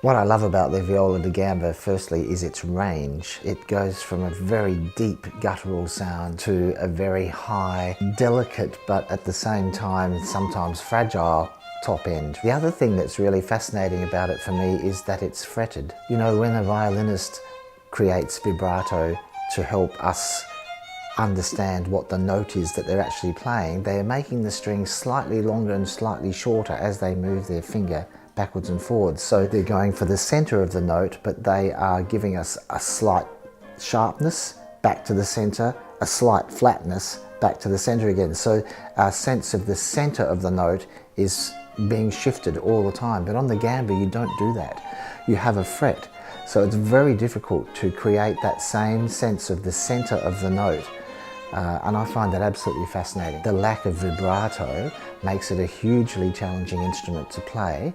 What I love about the viola da gamba, firstly, is its range. It goes from a very deep guttural sound to a very high, delicate, but at the same time, sometimes fragile top end. The other thing that's really fascinating about it for me is that it's fretted. You know, when a violinist creates vibrato to help us understand what the note is that they're actually playing, they are making the strings slightly longer and slightly shorter as they move their finger backwards and forwards. So they're going for the center of the note, but they are giving us a slight sharpness back to the center, a slight flatness back to the center again. So our sense of the center of the note is being shifted all the time. But on the gamba, you don't do that. You have a fret. So it's very difficult to create that same sense of the center of the note. And I find that absolutely fascinating. The lack of vibrato makes it a hugely challenging instrument to play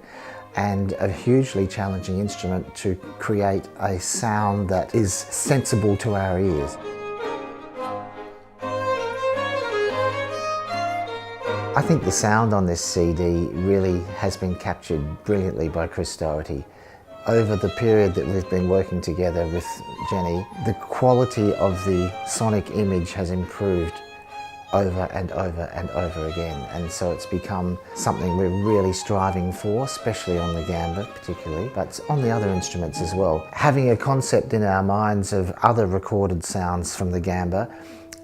and a hugely challenging instrument to create a sound that is sensible to our ears. I think the sound on this CD really has been captured brilliantly by Chris Doherty. Over the period that we've been working together with Jenny, the quality of the sonic image has improved over and over and over again, and so it's become something we're really striving for, especially on the gamba particularly, but on the other instruments as well. Having a concept in our minds of other recorded sounds from the gamba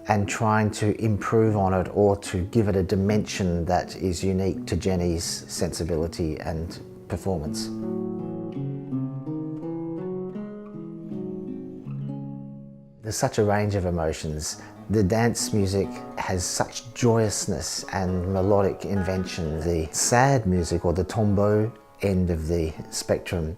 and trying to improve on it or to give it a dimension that is unique to Jenny's sensibility and performance. There's such a range of emotions. The dance music has such joyousness and melodic invention. The sad music, or the tombeau end of the spectrum,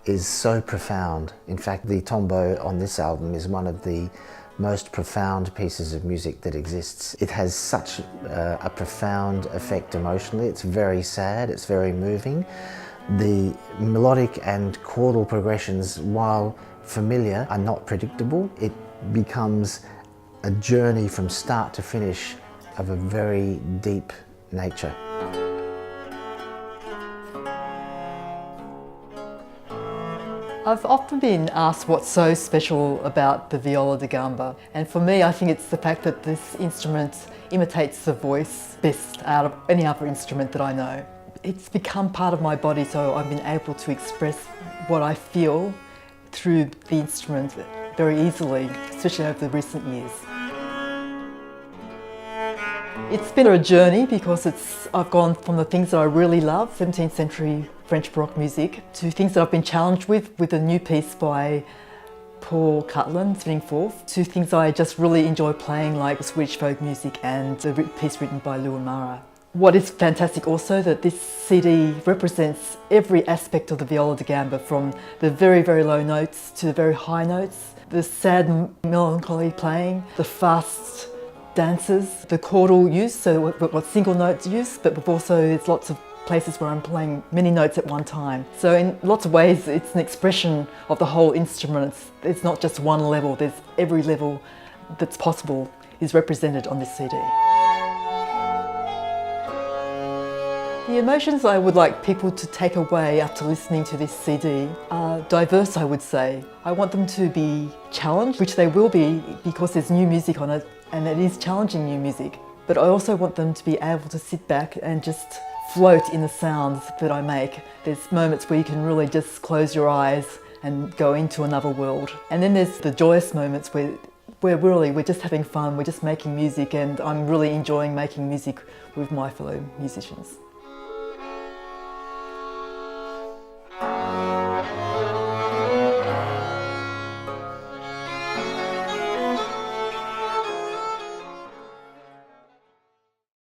is so profound. In fact, the tombeau on this album is one of the most profound pieces of music that exists. It has such a profound effect emotionally. It's very sad, it's very moving. The melodic and chordal progressions, while familiar, are not predictable. It becomes a journey from start to finish of a very deep nature. I've often been asked what's so special about the viola da gamba, and for me I think it's the fact that this instrument imitates the voice best out of any other instrument that I know. It's become part of my body, so I've been able to express what I feel through the instrument very easily, especially over the recent years. It's been a journey because I've gone from the things that I really love, 17th century French Baroque music, to things that I've been challenged with a new piece by Paul Cutler, Spinning Forth, to things I just really enjoy playing, like Swedish folk music and the piece written by Llew and Marais. What is fantastic also that this CD represents every aspect of the viola da gamba, from the very, very low notes to the very high notes, the sad melancholy playing, the fast dances, the chordal use, so we've got single notes use, but we've also, there's lots of places where I'm playing many notes at one time. So in lots of ways it's an expression of the whole instrument. It's not just one level, there's every level that's possible is represented on this CD. The emotions I would like people to take away after listening to this CD are diverse, I would say. I want them to be challenged, which they will be because there's new music on it and it is challenging new music. But I also want them to be able to sit back and just float in the sounds that I make. There's moments where you can really just close your eyes and go into another world. And then there's the joyous moments where we're just having fun, we're just making music, and I'm really enjoying making music with my fellow musicians.